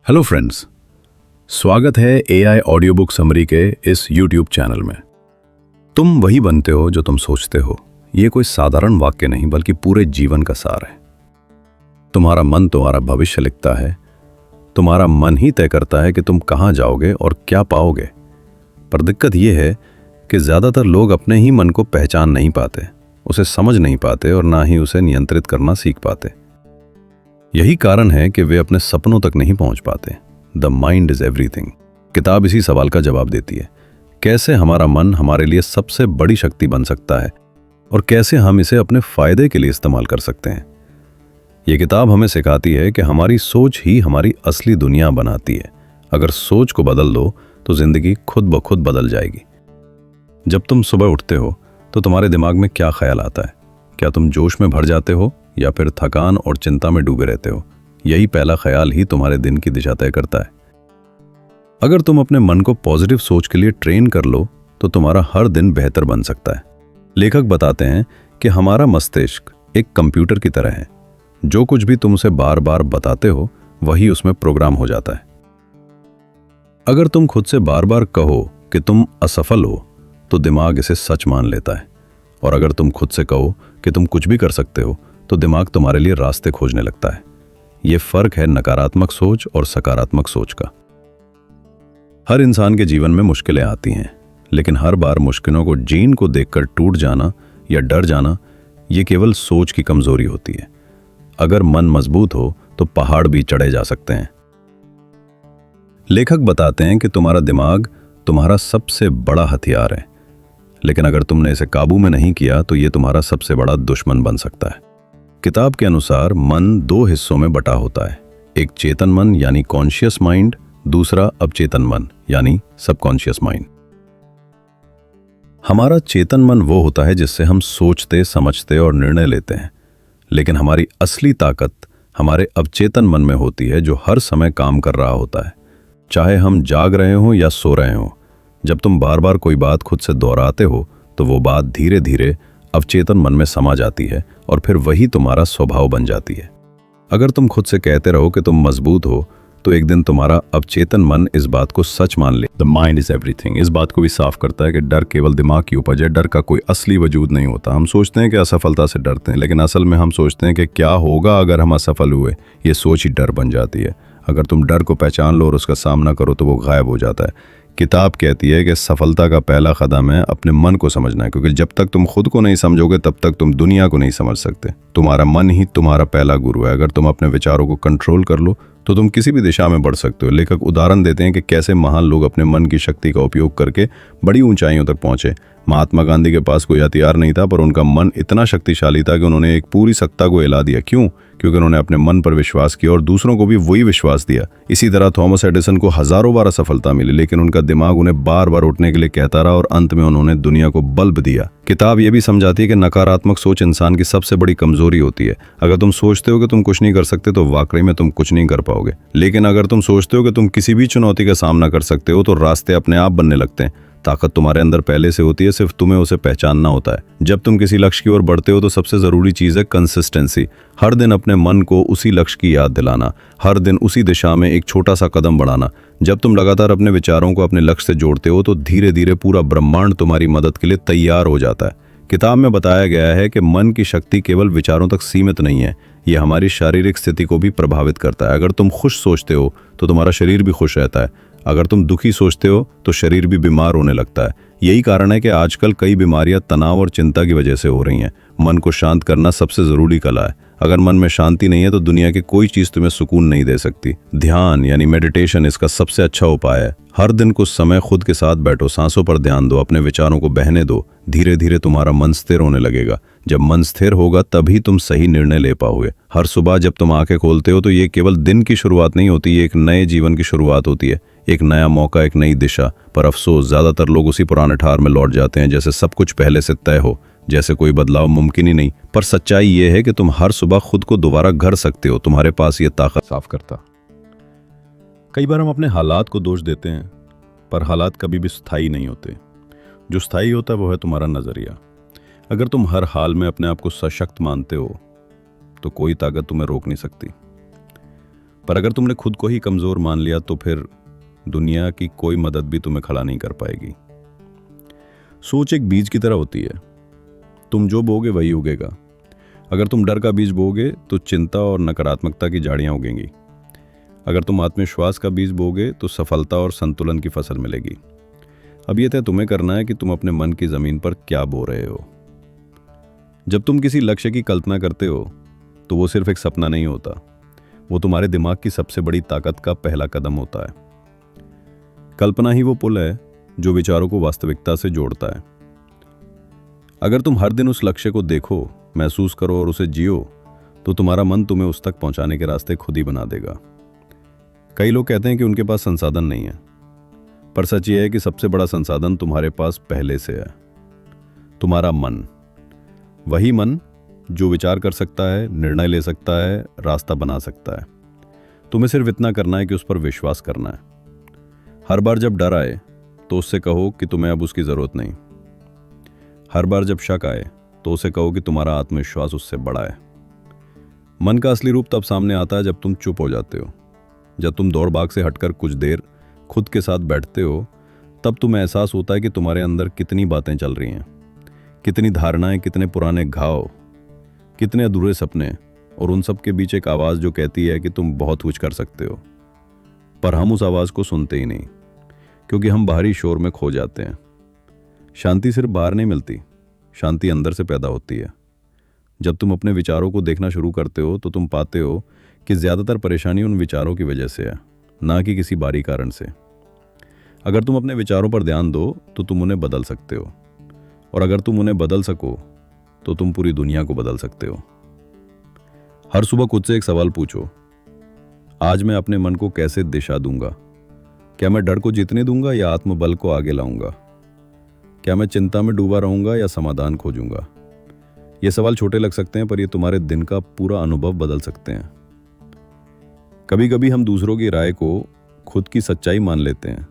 Hello friends, स्वागत है AI audio book summary के इस यूट्यूब चैनल में। तुम वही बनते हो जो तुम सोचते हो। ये कोई साधारण वाक्य नहीं बल्कि पूरे जीवन का सार है। तुम्हारा मन तुम्हारा भविष्य लिखता है। तुम्हारा मन ही तय करता है कि तुम कहाँ जाओगे और क्या पाओगे। पर दिक्कत यह है कि ज़्यादातर लोग अपने ही मन को पहचान नहीं पाते, उसे समझ नहीं पाते और ना ही उसे नियंत्रित करना सीख पाते। यही कारण है कि वे अपने सपनों तक नहीं पहुंच पाते। द माइंड इज एवरीथिंग किताब इसी सवाल का जवाब देती है। कैसे हमारा मन हमारे लिए सबसे बड़ी शक्ति बन सकता है और कैसे हम इसे अपने फायदे के लिए इस्तेमाल कर सकते हैं। यह किताब हमें सिखाती है कि हमारी सोच ही हमारी असली दुनिया बनाती है। अगर सोच को बदल दो तो जिंदगी खुद ब खुद बदल जाएगी। जब तुम सुबह उठते हो तो तुम्हारे दिमाग में क्या ख्याल आता है? क्या तुम जोश में भर जाते हो या फिर थकान और चिंता में डूबे रहते हो? यही पहला ख्याल ही तुम्हारे दिन की दिशा तय करता है। अगर तुम अपने मन को पॉजिटिव सोच के लिए ट्रेन कर लो तो तुम्हारा हर दिन बेहतर बन सकता है। लेखक बताते हैं कि हमारा मस्तिष्क एक कंप्यूटर की तरह है। जो कुछ भी तुम उसे बार बार बताते हो वही उसमें प्रोग्राम हो जाता है। अगर तुम खुद से बार बार कहो कि तुम असफल हो तो दिमाग इसे सच मान लेता है, और अगर तुम खुद से कहो कि तुम कुछ भी कर सकते हो तो दिमाग तुम्हारे लिए रास्ते खोजने लगता है। यह फर्क है नकारात्मक सोच और सकारात्मक सोच का। हर इंसान के जीवन में मुश्किलें आती हैं, लेकिन हर बार मुश्किलों को जीन को देखकर टूट जाना या डर जाना यह केवल सोच की कमजोरी होती है। अगर मन मजबूत हो तो पहाड़ भी चढ़े जा सकते हैं। लेखक बताते हैं कि तुम्हारा दिमाग तुम्हारा सबसे बड़ा हथियार है, लेकिन अगर तुमने इसे काबू में नहीं किया तो यह तुम्हारा सबसे बड़ा दुश्मन बन सकता है। किताब के अनुसार मन दो हिस्सों में बटा होता है, एक चेतन मन यानी कॉन्शियस माइंड, दूसरा अवचेतन मन यानी सबकॉन्शियस माइंड। हमारा चेतन मन वो होता है जिससे हम सोचते, समझते और निर्णय लेते हैं, लेकिन हमारी असली ताकत हमारे अवचेतन मन में होती है, जो हर समय काम कर रहा होता है, चाहे हम जाग रहे हों या सो रहे हों। जब तुम बार बार कोई बात खुद से दोहराते हो तो वो बात धीरे धीरे अवचेतन मन में समा जाती है और फिर वही तुम्हारा स्वभाव बन जाती है। अगर तुम खुद से कहते रहो कि तुम मजबूत हो तो एक दिन तुम्हारा अवचेतन मन इस बात को सच मान ले। द माइंड इज एवरीथिंग इस बात को भी साफ करता है कि डर केवल दिमाग की उपज है। डर का कोई असली वजूद नहीं होता। हम सोचते हैं कि असफलता से डरते हैं, लेकिन असल में हम सोचते हैं कि क्या होगा अगर हम असफल हुए। ये सोच ही डर बन जाती है। अगर तुम डर को पहचान लो और उसका सामना करो तो वो गायब हो जाता है। किताब कहती है कि सफलता का पहला कदम है अपने मन को समझना, क्योंकि जब तक तुम खुद को नहीं समझोगे तब तक तुम दुनिया को नहीं समझ सकते। तुम्हारा मन ही तुम्हारा पहला गुरु है। अगर तुम अपने विचारों को कंट्रोल कर लो तो तुम किसी भी दिशा में बढ़ सकते हो। लेखक उदाहरण देते हैं कि कैसे महान लोग अपने मन की शक्ति का उपयोग करके बड़ी ऊंचाइयों तक पहुंचे। महात्मा गांधी के पास कोई हथियार नहीं था, पर उनका मन इतना शक्तिशाली था कि उन्होंने एक पूरी सत्ता को हिला दिया। क्यों? क्योंकि उन्होंने अपने मन पर विश्वास किया और दूसरों को भी वही विश्वास दिया। इसी तरह थॉमस एडिसन को हजारों बार असफलता मिली, लेकिन उनका दिमाग उन्हें बार बार उठने के लिए कहता रहा और अंत में उन्होंने दुनिया को बल्ब दिया। किताब यह भी समझाती है कि नकारात्मक सोच इंसान की सबसे बड़ी कमजोरी होती है। अगर तुम सोचते हो कि तुम कुछ नहीं कर सकते तो वाकई में तुम कुछ नहीं कर पाओगे, लेकिन अगर तुम सोचते हो कि तुम किसी भी चुनौती का सामना कर सकते हो तो रास्ते अपने आप बनने लगते हैं। ताकत तुम्हारे अंदर पहले से होती है, सिर्फ तुम्हें उसे पहचानना होता है। जब तुम किसी लक्ष्य की ओर बढ़ते हो तो सबसे जरूरी चीज है कंसिस्टेंसी। हर दिन अपने मन को उसी लक्ष्य की याद दिलाना, हर दिन उसी दिशा में एक छोटा सा कदम बढ़ाना। जब तुम लगातार अपने विचारों को अपने लक्ष्य से जोड़ते हो तो धीरे धीरे पूरा ब्रह्मांड तुम्हारी मदद के लिए तैयार हो जाता है। किताब में बताया गया है कि मन की शक्ति केवल विचारों तक सीमित नहीं है, यह हमारी शारीरिक स्थिति को भी प्रभावित करता है। अगर तुम खुश सोचते हो तो तुम्हारा शरीर भी खुश रहता है। अगर तुम दुखी सोचते हो तो शरीर भी बीमार होने लगता है। यही कारण है कि आजकल कई बीमारियां तनाव और चिंता की वजह से हो रही हैं। मन को शांत करना सबसे जरूरी कला है। अगर मन में शांति नहीं है तो दुनिया की कोई चीज तुम्हें सुकून नहीं दे सकती। ध्यान यानी मेडिटेशन इसका सबसे अच्छा उपाय है। हर दिन कुछ समय खुद के साथ बैठो, सांसों पर ध्यान दो, अपने विचारों को बहने दो। धीरे धीरे तुम्हारा मन स्थिर होने लगेगा। जब मन स्थिर होगा तभी तुम सही निर्णय ले पाओगे। हर सुबह जब तुम आंखें खोलते हो तो ये केवल दिन की शुरुआत नहीं होती, ये एक नए जीवन की शुरुआत होती है। एक नया मौका, एक नई दिशा। पर अफसोस ज्यादातर लोग उसी पुराने ठार में लौट जाते हैं, जैसे सब कुछ पहले से तय हो, जैसे कोई बदलाव मुमकिन ही नहीं। पर सच्चाई यह है कि तुम हर सुबह खुद को दोबारा घर सकते हो। तुम्हारे पास ये ताकत साफ करता। कई बार हम अपने हालात को दोष देते हैं, पर हालात कभी भी स्थायी नहीं होते। जो स्थायी होता है वो है तुम्हारा नजरिया। अगर तुम हर हाल में अपने आप को सशक्त मानते हो तो कोई ताकत तुम्हें रोक नहीं सकती। पर अगर तुमने खुद को ही कमज़ोर मान लिया तो फिर दुनिया की कोई मदद भी तुम्हें खड़ा नहीं कर पाएगी। सोच एक बीज की तरह होती है, तुम जो बोगे वही उगेगा। अगर तुम डर का बीज बोगे तो चिंता और नकारात्मकता की झाड़ियाँ उगेंगी। अगर तुम आत्मविश्वास का बीज बोगे तो सफलता और संतुलन की फसल मिलेगी। अब यह तय तुम्हें करना है कि तुम अपने मन की ज़मीन पर क्या बो रहे हो। जब तुम किसी लक्ष्य की कल्पना करते हो तो वो सिर्फ एक सपना नहीं होता, वो तुम्हारे दिमाग की सबसे बड़ी ताकत का पहला कदम होता है। कल्पना ही वो पुल है जो विचारों को वास्तविकता से जोड़ता है। अगर तुम हर दिन उस लक्ष्य को देखो, महसूस करो और उसे जियो, तो तुम्हारा मन तुम्हें उस तक पहुंचाने के रास्ते खुद ही बना देगा। कई लोग कहते हैं कि उनके पास संसाधन नहीं है, पर सच ये है कि सबसे बड़ा संसाधन तुम्हारे पास पहले से है, तुम्हारा मन। वही मन जो विचार कर सकता है, निर्णय ले सकता है, रास्ता बना सकता है। तुम्हें सिर्फ इतना करना है कि उस पर विश्वास करना है। हर बार जब डर आए तो उससे कहो कि तुम्हें अब उसकी जरूरत नहीं। हर बार जब शक आए तो उसे कहो कि तुम्हारा आत्मविश्वास उससे बड़ा है। मन का असली रूप तब सामने आता है जब तुम चुप हो जाते हो। जब तुम दौड़ भाग से हटकर कुछ देर खुद के साथ बैठते हो, तब तुम्हें एहसास होता है कि तुम्हारे अंदर कितनी बातें चल रही हैं, कितनी धारणाएं, कितने पुराने घाव, कितने अधूरे सपने, और उन सब के बीच एक आवाज़ जो कहती है कि तुम बहुत कुछ कर सकते हो। पर हम उस आवाज़ को सुनते ही नहीं, क्योंकि हम बाहरी शोर में खो जाते हैं। शांति सिर्फ बाहर नहीं मिलती, शांति अंदर से पैदा होती है। जब तुम अपने विचारों को देखना शुरू करते हो तो तुम पाते हो कि ज़्यादातर परेशानी उन विचारों की वजह से है, ना कि किसी बाहरी कारण से। अगर तुम अपने विचारों पर ध्यान दो तो तुम उन्हें बदल सकते हो, और अगर तुम उन्हें बदल सको तो तुम पूरी दुनिया को बदल सकते हो। हर सुबह खुद से एक सवाल पूछो, आज मैं अपने मन को कैसे दिशा दूंगा? क्या मैं डर को जीतने दूंगा या आत्मबल को आगे लाऊंगा? क्या मैं चिंता में डूबा रहूंगा या समाधान खोजूंगा? ये सवाल छोटे लग सकते हैं, पर ये तुम्हारे दिन का पूरा अनुभव बदल सकते हैं। कभी कभी हम दूसरों की राय को खुद की सच्चाई मान लेते हैं,